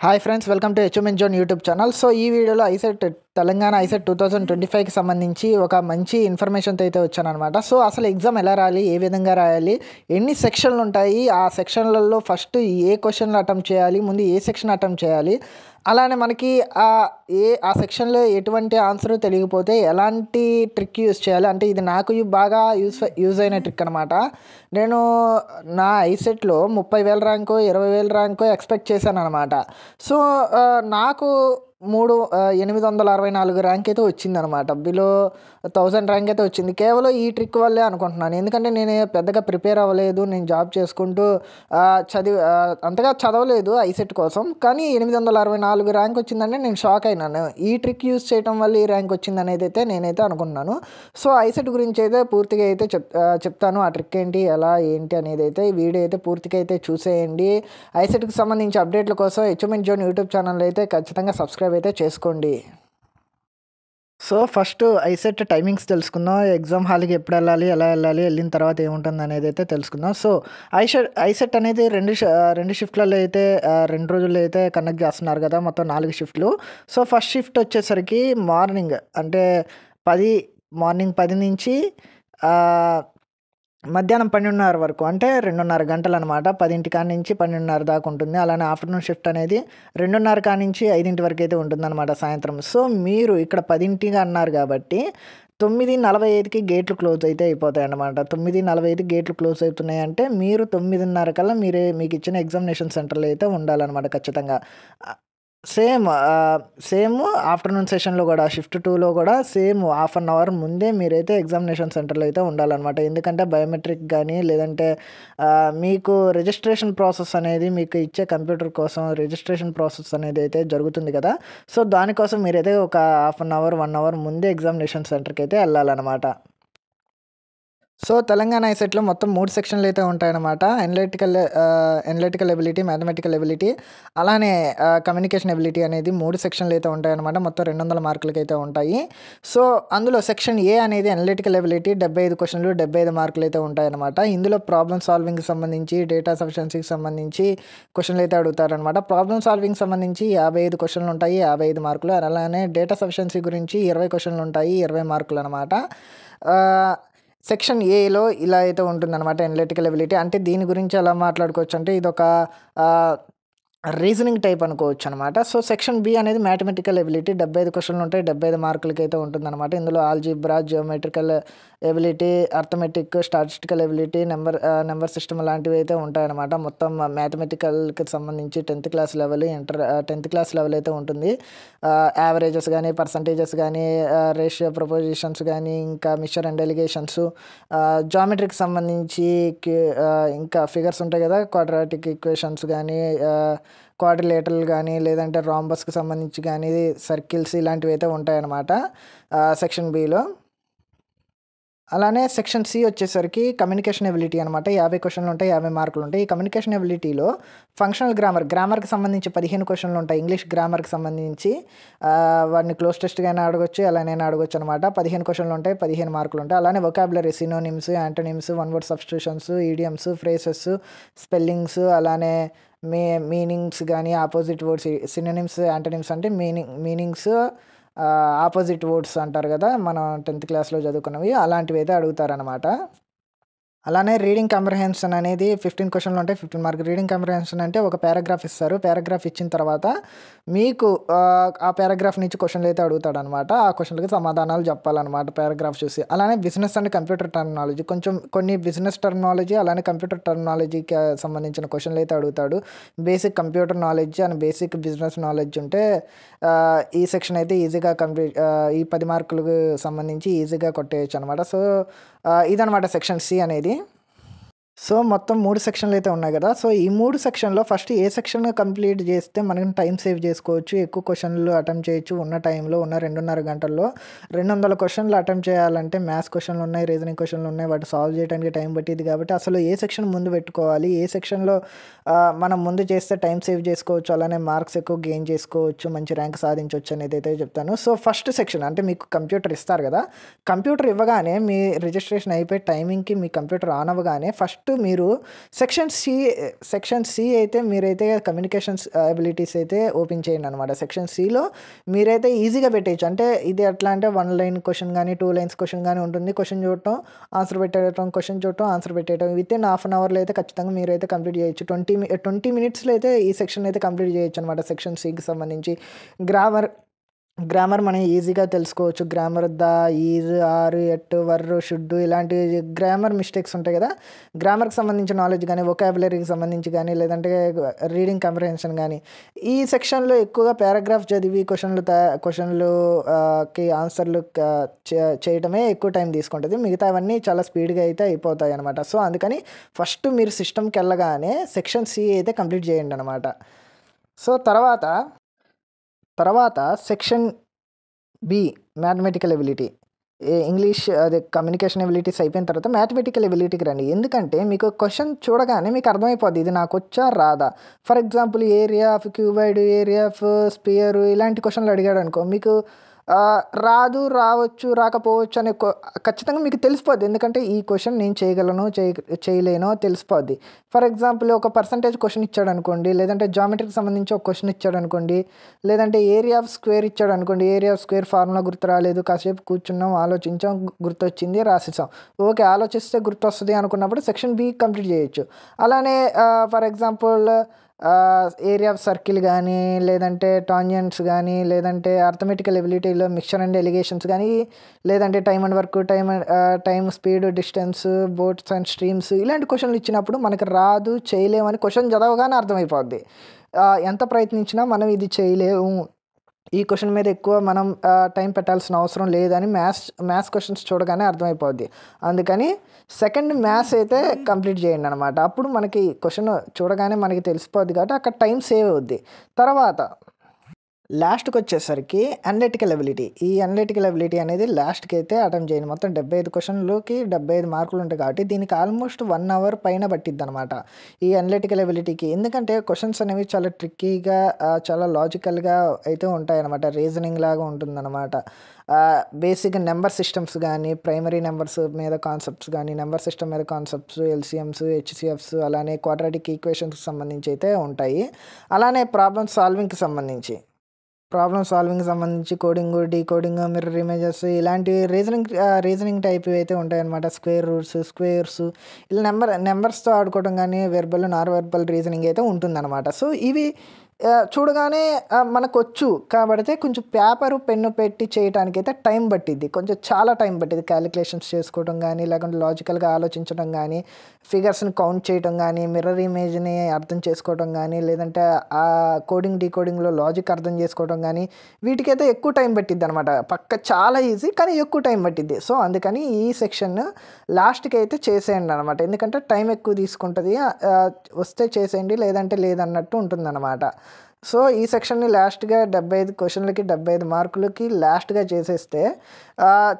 Hi friends, welcome to achievement zone YouTube channel. So ఈ వీడియోలో Telangana ICET 2025కి సంబంధించి ఒక మంచి ఇన్ఫర్మేషన్తో అయితే వచ్చానమాట. సో అసలు ఎగ్జామ్ ఎలా రాయాలి, ఏ విధంగా రాయాలి, ఎన్ని సెక్షన్లు ఉంటాయి, ఆ సెక్షన్లలో ఫస్ట్ ఏ క్వశ్చన్లు అటెంప్ట్ చేయాలి, ముందు ఏ సెక్షన్ అటెంప్ట్ చేయాలి, అలానే మనకి ఆ సెక్షన్లో ఎటువంటి ఆన్సర్ తెలియకపోతే ఎలాంటి ట్రిక్ యూజ్ చేయాలి, అంటే ఇది నాకు బాగా యూజ్ అయిన ట్రిక్ అనమాట. నేను నా ఐసెట్లో 30,000 ర్యాంకో 20,000 ర్యాంకో ఎక్స్పెక్ట్ చేశాను అనమాట. సో నాకు 864 ర్యాంక్ అయితే వచ్చిందనమాట. బిలో 1000 ర్యాంక్ అయితే వచ్చింది. కేవలం ఈ ట్రిక్ వల్లే అనుకుంటున్నాను. ఎందుకంటే నేను పెద్దగా ప్రిపేర్ అవ్వలేదు, నేను జాబ్ చేసుకుంటూ అంతగా చదవలేదు ఐసెట్ కోసం. కానీ 864 ర్యాంక్ వచ్చిందంటే నేను షాక్ అయినాను. ఈ ట్రిక్ యూజ్ చేయడం వల్ల ఈ ర్యాంక్ వచ్చింది అనేది అయితే నేనైతే అనుకుంటున్నాను. సో ఐసెట్ గురించి అయితే పూర్తిగా అయితే చెప్తాను. ఆ ట్రిక్ ఏంటి, ఎలా ఏంటి అనేది అయితే ఈ వీడియో అయితే పూర్తిగా అయితే చూసేయండి. ఐసెట్కి సంబంధించి అప్డేట్ల కోసం అచీవ్మెంట్ జోన్ యూట్యూబ్ ఛానల్ అయితే ఖచ్చితంగా సబ్స్క్రైబ్ అయితే చేసుకోండి. సో ఫస్ట్ ఐసెట్ టైమింగ్స్ తెలుసుకుందాం. ఎగ్జామ్ హాల్కి ఎప్పుడు వెళ్ళాలి, ఎలా వెళ్ళాలి, వెళ్ళిన తర్వాత ఏముంటుంది అనేది అయితే తెలుసుకుందాం. సో ఐసెట్ అనేది రెండు షిఫ్ట్లలో అయితే 2 రోజుల్లో అయితే కండక్ట్ చేస్తున్నారు కదా, మొత్తం 4 షిఫ్ట్లు. సో ఫస్ట్ షిఫ్ట్ వచ్చేసరికి మార్నింగ్ అంటే మార్నింగ్ 10 నుంచి మధ్యాహ్నం 12:30 వరకు, అంటే 2:30 గంటలు అనమాట. 10 కాడ నుంచి 12:30 దాకా ఉంటుంది. అలానే ఆఫ్టర్నూన్ షిఫ్ట్ అనేది 2:30 కాడ నుంచి 5 వరకు అయితే ఉంటుందన్నమాట, సాయంత్రం. సో మీరు ఇక్కడ 10 అన్నారు కాబట్టి 9:45కి గేట్లు క్లోజ్ అయితే అయిపోతాయి అన్నమాట. 9:45 గేట్లు క్లోజ్ అవుతున్నాయి అంటే మీరు 9:30 కల్లా మీకు ఇచ్చిన ఎగ్జామినేషన్ సెంటర్లో అయితే ఉండాలన్నమాట ఖచ్చితంగా. సేమ్ ఆఫ్టర్నూన్ సెషన్లో కూడా, షిఫ్ట్ 2లో కూడా సేమ్ హాఫ్ అన్ అవర్ ముందే మీరైతే ఎగ్జామినేషన్ సెంటర్లో అయితే ఉండాలన్నమాట. ఎందుకంటే బయోమెట్రిక్ కానీ, లేదంటే మీకు రిజిస్ట్రేషన్ ప్రాసెస్ అనేది, మీకు ఇచ్చే కంప్యూటర్ కోసం రిజిస్ట్రేషన్ ప్రాసెస్ అనేది అయితే జరుగుతుంది కదా. సో దానికోసం మీరైతే ఒక హాఫ్ అన్ అవర్ 1 అవర్ ముందే ఎగ్జామినేషన్ సెంటర్కి అయితే వెళ్ళాలన్నమాట. సో తెలంగాణ ఐసెట్లో మొత్తం 3 సెక్షన్లు అయితే ఉంటాయన్నమాట. ఎనలిటికల్ ఎబిలిటీ, మ్యాథమెటికల్ ఎబిలిటీ, అలానే కమ్యూనికేషన్ ఎబిలిటీ అనేది 3 సెక్షన్లు అయితే ఉంటాయన్నమాట. మొత్తం 200 మార్కులకి అయితే ఉంటాయి. సో అందులో సెక్షన్ ఏ అనేది ఎనలిటికల్ ఎబిలిటీ, 75 క్వశ్చన్లు, 75 మార్కులు అయితే ఉంటాయన్నమాట. ఇందులో ప్రాబ్లమ్ సాల్వింగ్కి సంబంధించి, డేటా సఫిషియన్సీకి సంబంధించి క్వశ్చన్లు అయితే అడుగుతారనమాట. ప్రాబ్లమ్ సాల్వింగ్ సంబంధించి 55 క్వశ్చన్లు ఉంటాయి, 55 మార్కులు. అలానే డేటా సఫిషియన్సీ గురించి 20 క్వశ్చన్లు ఉంటాయి, 20 మార్కులు అనమాట. సెక్షన్ ఏలో ఇలా అయితే ఉంటుందన్నమాట, ఎనలిటికల్ ఎబిలిటీ. అంటే దీని గురించి ఎలా మాట్లాడుకోవచ్చు అంటే ఇది ఒక రీజనింగ్ టైప్ అనుకోవచ్చు అనమాట. సో సెక్షన్ బి అనేది మ్యాథమెటికల్ ఎబిలిటీ, 75 క్వశ్చన్లు ఉంటాయి, 75 మార్కులకి అయితే ఉంటుందన్నమాట. ఇందులో algebra, geometrical ability, arithmetic, statistical ability, number system లాంటివి అయితే ఉంటాయన్నమాట. మొత్తం మ్యాథమెటికల్కి సంబంధించి 10th class level, 10th class level అయితే ఉంటుంది. యావరేజెస్ కానీ, పర్సంటేజెస్ కానీ, రేషియో ప్రపోజిషన్స్ కానీ, ఇంకా మిక్చర్ అండ్ డెలిగేషన్స్, జామెట్రీకి సంబంధించి ఇంకా ఫిగర్స్ ఉంటాయి కదా, క్వాడ్రాటిక్ ఈక్వేషన్స్ కానీ, క్వాడ్రిలేటరల్ కానీ, లేదంటే రాంబస్కి సంబంధించి కానీ, సర్కిల్స్ ఇలాంటివి అయితే ఉంటాయన్నమాట సెక్షన్ బిలో. అలానే సెక్షన్ సి వచ్చేసరికి కమ్యూనికేషన్ ఎబిలిటీ అనమాట. 50 క్వశ్చన్లు ఉంటాయి, 50 మార్కులు ఉంటాయి. ఈ కమ్యూనికేషన్ ఎబిలిటీలో ఫంక్షనల్ గ్రామర్కి సంబంధించి 15 క్వశ్చన్లు ఉంటాయి. ఇంగ్లీష్ గ్రామర్కి సంబంధించి వాటిని క్లోజ్ టెస్ట్గానే అడగొచ్చు, అలానే అడగొచ్చు అనమాట. 15 క్వశ్చన్లు ఉంటాయి, 15 మార్కులు ఉంటాయి. అలానే vocabulary, synonyms, antonyms, one word substitutions, idioms, phrases, spellings, అలానే మీనింగ్స్ కానీ, ఆపోజిట్ వర్డ్స్. సినోనిమ్స్, యాంటోనిమ్స్ అంటే మీనింగ్స్, ఆపోజిట్ వర్డ్స్ అంటారు కదా, మనం 10th క్లాస్లో చదువుకున్నవి, అలాంటివి అయితే అడుగుతారనమాట. అలానే రీడింగ్ కాంప్రహెన్షన్ అనేది 15 క్వశ్చన్లు ఉంటాయి, 15 మార్క్. రీడింగ్ కాంప్రహెన్షన్ అంటే ఒక పారాగ్రాఫ్ ఇస్తారు. పారాగ్రాఫ్ ఇచ్చిన తర్వాత మీకు ఆ పారాగ్రాఫ్ నుంచి క్వశ్చన్లు అయితే అడుగుతాడనమాట. ఆ క్వశ్చన్లకి సమాధానాలు చెప్పాలన్నమాట పారాగ్రాఫ్ చూసి. అలానే బిజినెస్ అండ్ కంప్యూటర్ టర్మినాలజీ, కొన్ని బిజినెస్ టర్మినాలజీ, అలానే కంప్యూటర్ టర్మినాలజీకి సంబంధించిన క్వశ్చన్లు అయితే అడుగుతాడు. Basic computer knowledge and basic business knowledge ఉంటే ఈ సెక్షన్ అయితే ఈజీగా ఈ 10 మార్కులకు సంబంధించి ఈజీగా కొట్టేయచ్చు అనమాట. సో ఇదనమాట సెక్షన్ సి అనేది. సో మొత్తం 3 సెక్షన్లు అయితే ఉన్నాయి కదా. సో ఈ 3 సెక్షన్లో ఫస్ట్ ఏ సెక్షన్ కంప్లీట్ చేస్తే మనకి టైం సేవ్ చేసుకోవచ్చు, ఎక్కువ క్వశ్చన్లు అటెంప్ట్ చేయొచ్చు. ఉన్న టైంలో, ఉన్న 2:30 గంటల్లో 200 క్వశ్చన్లు అటెంప్ట్ చేయాలంటే మ్యాథ్స్ క్వశ్చన్లు ఉన్నాయి, రీజనింగ్ క్వశ్చన్లు ఉన్నాయి, వాటి సాల్వ్ చేయడానికి టైం పట్టింది. కాబట్టి అసలు ఏ సెక్షన్ ముందు పెట్టుకోవాలి, ఏ సెక్షన్లో మనం ముందు చేస్తే టైం సేవ్ చేసుకోవచ్చు, అలానే మార్క్స్ ఎక్కువ గెయిన్ చేసుకోవచ్చు, మంచి ర్యాంక్ సాధించవచ్చు అనేది అయితే చెప్తాను. సో ఫస్ట్ సెక్షన్ అంటే మీకు కంప్యూటర్ ఇస్తారు కదా, కంప్యూటర్ ఇవ్వగానే మీ రిజిస్ట్రేషన్ అయిపోయి టైమింగ్కి మీ కంప్యూటర్ ఆన్ అవ్వగానే ఫస్ట్ ఫస్ట్ మీరు సెక్షన్ సి అయితే మీరైతే కమ్యూనికేషన్స్ ఎబిలిటీస్ అయితే ఓపెన్ చేయండి అనమాట. సెక్షన్ సిలో మీరైతే ఈజీగా పెట్టేయచ్చు. అంటే ఇది ఎట్లా అంటే 1 లైన్ క్వశ్చన్ కానీ 2 లైన్స్ క్వశ్చన్ కానీ ఉంటుంది. క్వశ్చన్ చూడటం, ఆన్సర్ పెట్టేయటం, క్వశ్చన్ చూడటం, ఆన్సర్ పెట్టేయటం. వితిన్ హాఫ్ అన్ అవర్లో అయితే ఖచ్చితంగా మీరైతే కంప్లీట్ చేయొచ్చు. 20 మినిట్స్లో అయితే ఈ సెక్షన్ అయితే కంప్లీట్ చేయొచ్చు అనమాట. సెక్షన్ సికి సంబంధించి గ్రామర్ మనం ఈజీగా తెలుసుకోవచ్చు. Grammar the, is, are, at, were, should ఇలాంటి గ్రామర్ మిస్టేక్స్ ఉంటాయి కదా, గ్రామర్కి సంబంధించిన నాలెడ్జ్ కానీ, వొకాబులరీకి సంబంధించి కానీ, లేదంటే రీడింగ్ కంప్రహెన్షన్ కానీ, ఈ సెక్షన్లో ఎక్కువగా పారాగ్రాఫ్ చదివి క్వశ్చన్లుకి ఆన్సర్లు చేయటమే ఎక్కువ టైం తీసుకుంటుంది. మిగతా అవన్నీ చాలా స్పీడ్గా అయితే అయిపోతాయి అనమాట. సో అందుకని ఫస్ట్ మీరు సిస్టమ్కి వెళ్ళగానే సెక్షన్ సి అయితే కంప్లీట్ చేయండి అనమాట. సో తర్వాత section B mathematical ability, English అదే కమ్యూనికేషన్ ఎబిలిటీస్ అయిపోయిన తర్వాత మ్యాథమెటికల్ ఎబిలిటీకి రండి. ఎందుకంటే మీకు క్వశ్చన్ చూడగానే మీకు అర్థమైపోద్ది ఇది నాకు వచ్చా రాదా. For example area of cuboid, area of sphere ఇలాంటి క్వశ్చన్లు అడిగాడు అనుకో, మీకు రాదు, రావచ్చు, రాకపోవచ్చు అనే ఖచ్చితంగా మీకు తెలిసిపోద్ది. ఎందుకంటే ఈ క్వశ్చన్ నేను చేయగలను చేయలేనో తెలిసిపోద్ది. ఫర్ ఎగ్జాంపుల్ ఒక పర్సంటేజ్ క్వశ్చన్ ఇచ్చాడు అనుకోండి, లేదంటే జామెట్రీకి సంబంధించి ఒక క్వశ్చన్ ఇచ్చాడు అనుకోండి, లేదంటే ఏరియా ఆఫ్ స్క్వేర్ ఇచ్చాడు అనుకోండి. ఏరియా ఆఫ్ స్క్వేర్ ఫార్ములా గుర్తు రాలేదు, కాసేపు కూర్చున్నాం, ఆలోచించాం, గుర్తొచ్చింది, రాసేసాం. ఓకే, ఆలోచిస్తే గుర్తొస్తుంది అనుకున్నప్పుడు సెక్షన్ బి కంప్లీట్ చేయొచ్చు. అలానే for example area of circle కానీ, లేదంటే టాంజెంట్స్ కానీ, లేదంటే అర్థమెటికల్ ఎబిలిటీలో మిక్చర్ అండ్ ఎలిగేషన్స్ కానీ, లేదంటే time and work, time, speed, distance, boats and streams ఇలాంటి క్వశ్చన్లు ఇచ్చినప్పుడు మనకి రాదు, చేయలేమని క్వశ్చన్ చదవగానే అర్థమైపోద్ది. ఎంత ప్రయత్నించినా మనం ఇది చేయలేము, ఈ క్వశ్చన్ మీద ఎక్కువ మనం టైం పెట్టాల్సిన అవసరం లేదని మ్యాథ్స్ క్వశ్చన్స్ చూడగానే అర్థమైపోద్ది. అందుకని సెకండ్ మ్యాథ్స్ అయితే కంప్లీట్ చేయండి అనమాట. అప్పుడు మనకి క్వశ్చన్ చూడగానే మనకి తెలిసిపోద్ది కాబట్టి అక్కడ టైం సేవ్ అవుద్ది. తర్వాత లాస్ట్కి వచ్చేసరికి అనలిటికల్ ఎబిలిటీ. ఈ అనలిటికల్ ఎబిలిటీ అనేది లాస్ట్కి అయితే అటెంప్ట్ చేయండి. మొత్తం 75 క్వశ్చన్లోకి 75 మార్కులు ఉంటాయి కాబట్టి దీనికి ఆల్మోస్ట్ 1 అవర్ పైన పట్టిద్ది అనమాట ఈ అనలిటికల్ ఎబిలిటీకి. ఎందుకంటే క్వశ్చన్స్ అనేవి చాలా ట్రిక్కీగా, చాలా లాజికల్గా అయితే ఉంటాయి అనమాట. రీజనింగ్ లాగా ఉంటుందన్నమాట. బేసిక్గా నెంబర్ సిస్టమ్స్ కానీ, ప్రైమరీ నెంబర్స్ మీద కాన్సెప్ట్స్ కానీ, నెంబర్ సిస్టమ్ మీద కాన్సెప్ట్స్, ఎల్సిఎమ్స్, హెచ్సిఎఫ్స్, అలానే క్వాడ్రాటిక్ ఈక్వేషన్స్కి సంబంధించి అయితే ఉంటాయి. అలానే ప్రాబ్లమ్ సాల్వింగ్కి సంబంధించి కోడింగ్, డీకోడింగ్, మిర్రర్ ఇమేజెస్ ఇలాంటి రీజనింగ్ టైప్ అయితే ఉంటాయన్నమాట. స్క్వేర్ రూట్స్, స్క్వేర్స్ ఇలా నెంబర్స్తో ఆడుకోవడం కానీ, వెర్బల్, నాన్ వెర్బల్ రీజనింగ్ అయితే ఉంటుందన్నమాట. సో ఇవి చూడగానే మనకొచ్చు కాబట్టి కొంచెం పేపరు, పెన్ను పెట్టి చేయడానికి అయితే టైం పట్టిద్ది, కొంచెం చాలా టైం పట్టిద్ది. క్యాలిక్యులేషన్స్ చేసుకోవడం కానీ, లేకుంటే లాజికల్గా ఆలోచించడం కానీ, ఫిగర్స్ని కౌంట్ చేయడం కానీ, మిర్రర్ ఇమేజ్ని అర్థం చేసుకోవడం కానీ, లేదంటే ఆ కోడింగ్, డీకోడింగ్లో లాజిక్ అర్థం చేసుకోవడం కానీ, వీటికైతే ఎక్కువ టైం పట్టిద్ది అనమాట. చాలా ఈజీ కానీ ఎక్కువ టైం పట్టిద్ది. సో అందుకని ఈ సెక్షన్ లాస్ట్కి అయితే చేసేయండి అనమాట. ఎందుకంటే టైం ఎక్కువ తీసుకుంటుంది. వస్తే చేసేయండి, లేదంటే లేదన్నట్టు ఉంటుందన్నమాట. సో ఈ సెక్షన్ని లాస్ట్గా 75 క్వశ్చన్లకి 75 మార్కులకి లాస్ట్గా చేసేస్తే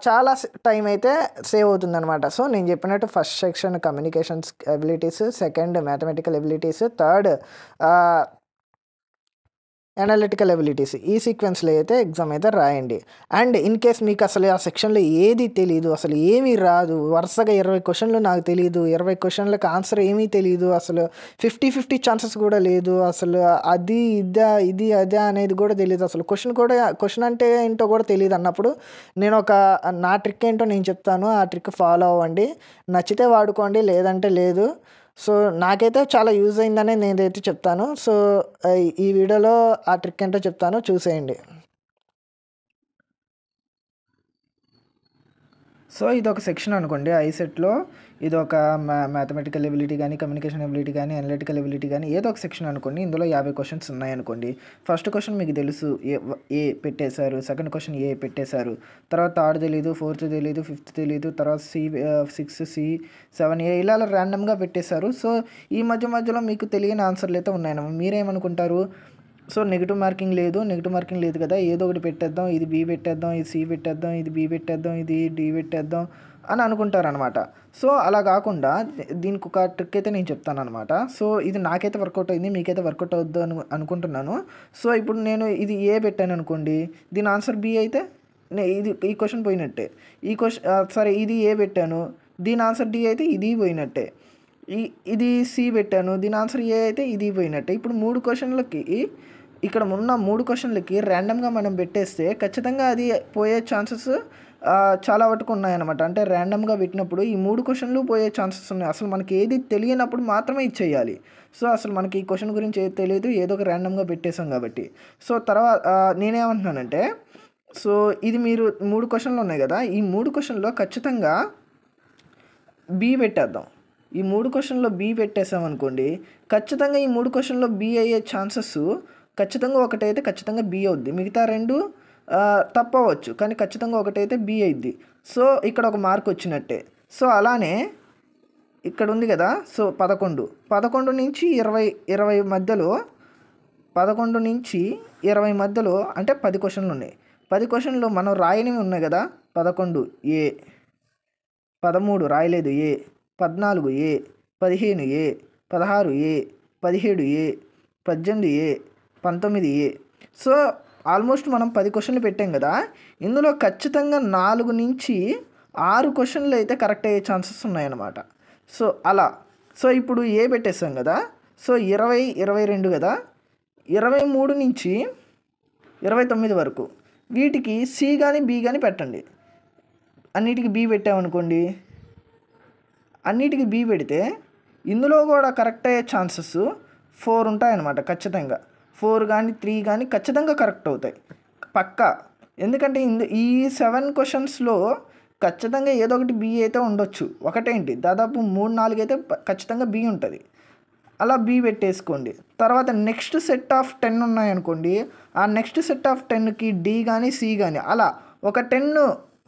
చాలా టైం అయితే సేవ్ అవుతుందన్నమాట. సో నేను చెప్పినట్టు first section communications abilities, second mathematical abilities, third analytical abilities, ఈ సీక్వెన్స్లో అయితే ఎగ్జామ్ అయితే రాయండి. అండ్ ఇన్ కేస్ మీకు అసలు ఆ సెక్షన్లో ఏది తెలీదు, అసలు ఏమీ రాదు, వరుసగా 20 క్వశ్చన్లు నాకు తెలియదు, 20 క్వశ్చన్లకు ఆన్సర్ ఏమీ తెలియదు, అసలు 50-50 ఛాన్సెస్ కూడా లేదు, అసలు అది ఇది అదే అనేది కూడా తెలియదు, అసలు క్వశ్చన్ అంటే ఏంటో కూడా తెలియదు అన్నప్పుడు నా ట్రిక్ ఏంటో నేను చెప్తాను. ఆ ట్రిక్ ఫాలో అవ్వండి. నచ్చితే వాడుకోండి, లేదంటే లేదు. సో నాకైతే చాలా యూజ్ అయిందనే నేనైతే చెప్తాను. సో ఈ వీడియోలో ఆ ట్రిక్ ఏంటో చెప్తాను, చూసేయండి. సో ఇదొక సెక్షన్ అనుకోండి, ఐసెట్లో ఇదొక మ్యాథమెటికల్ ఎబిలిటీ కానీ, కమ్యూనికేషన్ ఎబిలిటీ కానీ, అనలిటికల్ ఎబిలిటీ కానీ ఏదో ఒక సెక్షన్ అనుకోండి. ఇందులో 50 క్వశ్చన్స్ ఉన్నాయనుకోండి. ఫస్ట్ క్వశ్చన్ మీకు తెలుసు, ఏ పెట్టేశారు. సెకండ్ క్వశ్చన్ ఏ పెట్టేశారు. తర్వాత థర్డ్ తెలీదు, ఫోర్త్ తెలీదు, ఫిఫ్త్ తెలీదు, తర్వాత 6, C, 7, A ఇలా ర్యాండమ్గా పెట్టేశారు. సో ఈ మధ్యలో మీకు తెలియని ఆన్సర్లు అయితే ఉన్నాయన్నమాట. మీరేమనుకుంటారు, సో నెగిటివ్ మార్కింగ్ లేదు కదా, ఏదో ఒకటి పెట్టేద్దాం, ఇది బి పెట్టేద్దాం, ఇది సి పెట్టేద్దాం, ఇది బి పెట్టేద్దాం, ఇది డి పెట్టేద్దాం అని అనుకుంటారు అనమాట. సో అలా కాకుండా దీనికి ఒక ట్రిక్ అయితే నేను చెప్తాను అనమాట. సో ఇది నాకైతే వర్కౌట్ అయింది, మీకైతే వర్కౌట్ అవుద్దు అనుకుంటున్నాను. సో ఇప్పుడు నేను ఇది ఏ పెట్టాను అనుకోండి, దీని ఆన్సర్ బి అయితే ఈ క్వశ్చన్ పోయినట్టే. ఈ క్వశ్చన్ ఇది ఏ పెట్టాను, దీని ఆన్సర్ డి అయితే ఇది పోయినట్టే. ఇది సి పెట్టాను, దీని ఆన్సర్ ఏ అయితే ఇది పోయినట్టే. ఇప్పుడు 3 క్వశ్చన్లకి ఇక్కడ ఉన్న 3 క్వశ్చన్లకి ర్యాండమ్గా మనం పెట్టేస్తే ఖచ్చితంగా అది పోయే ఛాన్సెస్ చాలా వరకు ఉన్నాయన్నమాట. అంటే ర్యాండమ్గా పెట్టినప్పుడు ఈ 3 క్వశ్చన్లు పోయే ఛాన్సెస్ ఉన్నాయి. అసలు మనకి ఏది తెలియనప్పుడు మాత్రమే ఇది చేయాలి. సో అసలు మనకి ఈ క్వశ్చన్ గురించి ఏది తెలియదు, ఏదో ఒక ర్యాండమ్గా పెట్టేసాం కాబట్టి. సో తర్వాత నేనేమంటున్నానంటే, సో ఇది మీరు 3 క్వశ్చన్లు ఉన్నాయి కదా, ఈ 3 క్వశ్చన్లో ఖచ్చితంగా బి పెట్టేద్దాం. ఈ 3 క్వశ్చన్లో బి పెట్టేసామనుకోండి, ఖచ్చితంగా ఈ 3 క్వశ్చన్లో బి అయ్యే ఛాన్సెస్ ఖచ్చితంగా ఒకటైతే ఖచ్చితంగా బి అవుద్ది, మిగతా 2 తప్పవచ్చు, కానీ ఖచ్చితంగా ఒకటైతే బి అయిద్ది. సో ఇక్కడ ఒక మార్క్ వచ్చినట్టే. సో అలానే ఇక్కడ ఉంది కదా, సో 11 నుంచి 20 మధ్యలో, 11 నుంచి 20 మధ్యలో అంటే 10 క్వశ్చన్లు ఉన్నాయి. 10 క్వశ్చన్లు మనం రాయనివి ఉన్నాయి కదా, 11 ఏ, 13 రాయలేదు ఏ, 14 ఏ, 15 ఏ, 16 ఏ, 17 ఏ, 18 ఏ, 19 ఏ. సో ఆల్మోస్ట్ మనం 10 క్వశ్చన్లు పెట్టాం కదా, ఇందులో ఖచ్చితంగా 4 నుంచి 6 క్వశ్చన్లు అయితే కరెక్ట్ అయ్యే ఛాన్సెస్ ఉన్నాయన్నమాట. సో అలా. సో ఇప్పుడు ఏ పెట్టేస్తాం కదా, సో 20, 22 కదా, 23 నుంచి 29 వరకు వీటికి సి కానీ బి కానీ పెట్టండి. అన్నిటికీ బి పెట్టామనుకోండి, అన్నిటికీ బి పెడితే ఇందులో కూడా కరెక్ట్ అయ్యే ఛాన్సెస్ 4 ఉంటాయన్నమాట. ఖచ్చితంగా 4 కానీ 3 కానీ ఖచ్చితంగా కరెక్ట్ అవుతాయి పక్కా. ఎందుకంటే ఈ 7 క్వశ్చన్స్లో ఖచ్చితంగా ఏదో ఒకటి బి అయితే ఉండొచ్చు, ఒకటేంటి దాదాపు 3-4 అయితే ఖచ్చితంగా బి ఉంటుంది. అలా బి పెట్టేసుకోండి. తర్వాత నెక్స్ట్ సెట్ ఆఫ్ 10 ఉన్నాయనుకోండి, ఆ నెక్స్ట్ సెట్ ఆఫ్ 10కి డి కానీ సి కానీ అలా ఒక 10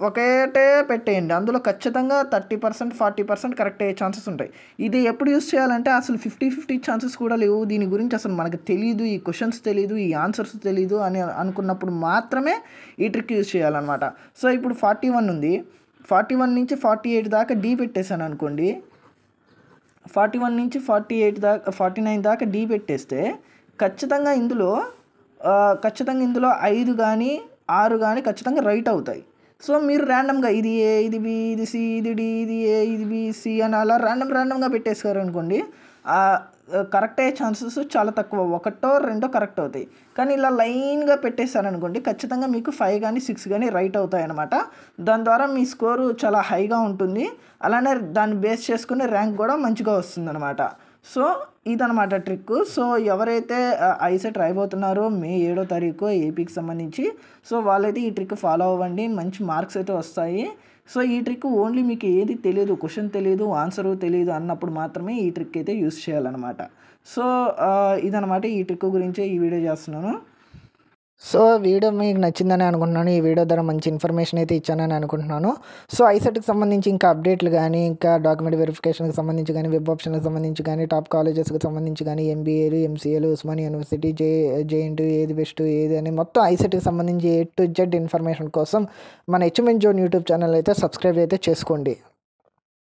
ఒకటే పెట్టేయండి. అందులో ఖచ్చితంగా 30%, 40% కరెక్ట్ అయ్యే ఛాన్సెస్ ఉంటాయి. ఇది ఎప్పుడు యూస్ చేయాలంటే అసలు 50-50 ఛాన్సెస్ కూడా లేవు, దీని గురించి అసలు మనకు తెలియదు, ఈ క్వశ్చన్స్ తెలియదు, ఈ ఆన్సర్స్ తెలియదు అని అనుకున్నప్పుడు మాత్రమే ఈ ట్రిక్ యూస్ చేయాలన్నమాట. సో ఇప్పుడు 41 ఉంది, 41 నుంచి 48 దాకా డి పెట్టేశాను అనుకోండి, 41 నుంచి 48 దాకా 49 దాకా డి పెట్టేస్తే ఖచ్చితంగా ఇందులో 5 కానీ 6 కానీ ఖచ్చితంగా రైట్ అవుతాయి. సో మీరు ర్యాండమ్గా ఇది ఏ, ఇది బి, ఇది సి, ఇది డి, ఇది ఏ, ఇది బి, సి అని అలా ర్యాండమ్గా పెట్టేసుకోరు అనుకోండి, కరెక్ట్ అయ్యే ఛాన్సెస్ చాలా తక్కువ, 1-2 కరెక్ట్ అవుతాయి. కానీ ఇలా లైన్గా పెట్టేశారనుకోండి, ఖచ్చితంగా మీకు 5 కానీ 6 కానీ రైట్ అవుతాయి అన్నమాట. దాని ద్వారా మీ స్కోరు చాలా హైగా ఉంటుంది, అలానే దాన్ని బేస్ చేసుకుని ర్యాంక్ కూడా మంచిగా వస్తుంది అనమాట. సో ఇదనమాట ట్రిక్. సో ఎవరైతే ఐసెట్ రాయబోతున్నారో మే 7వ తారీఖు ఏపీకి సంబంధించి, సో వాళ్ళైతే ఈ ట్రిక్ ఫాలో అవ్వండి, మంచి మార్క్స్ అయితే వస్తాయి. సో ఈ ట్రిక్ ఓన్లీ మీకు ఏది తెలియదు, క్వశ్చన్ తెలియదు, ఆన్సరు తెలియదు అన్నప్పుడు మాత్రమే ఈ ట్రిక్ అయితే యూస్ చేయాలన్నమాట. సో ఇదనమాట ఈ ట్రిక్ గురించే ఈ వీడియో చేస్తున్నాను. సో వీడియో మీకు నచ్చిందని అనుకుంటున్నాను. ఈ వీడియో ద్వారా మంచి ఇన్ఫర్మేషన్ అయితే ఇచ్చానని అనుకుంటున్నాను. సో ఐసెట్కి సంబంధించి ఇంకా అప్డేట్లు కానీ, ఇంకా డాక్యుమెంట్ వెరిఫికేషన్కి సంబంధించి కానీ, వెబ్ ఆప్షన్కి సంబంధించి కానీ, టాప్ కాలేజెస్కి సంబంధించి కానీ, ఎంబీఏలు, ఎంసీఏలు, ఉస్మానియా యూనివర్సిటీ, జేఎన్టీయూ ఏది బెస్ట్ ఏది అని మొత్తం ఐసెట్కి సంబంధించి A to Z ఇన్ఫర్మేషన్ కోసం మన హెచ్ఎంఎన్ జోన్ యూట్యూబ్ ఛానల్ అయితే సబ్స్క్రైబ్ అయితే చేసుకోండి.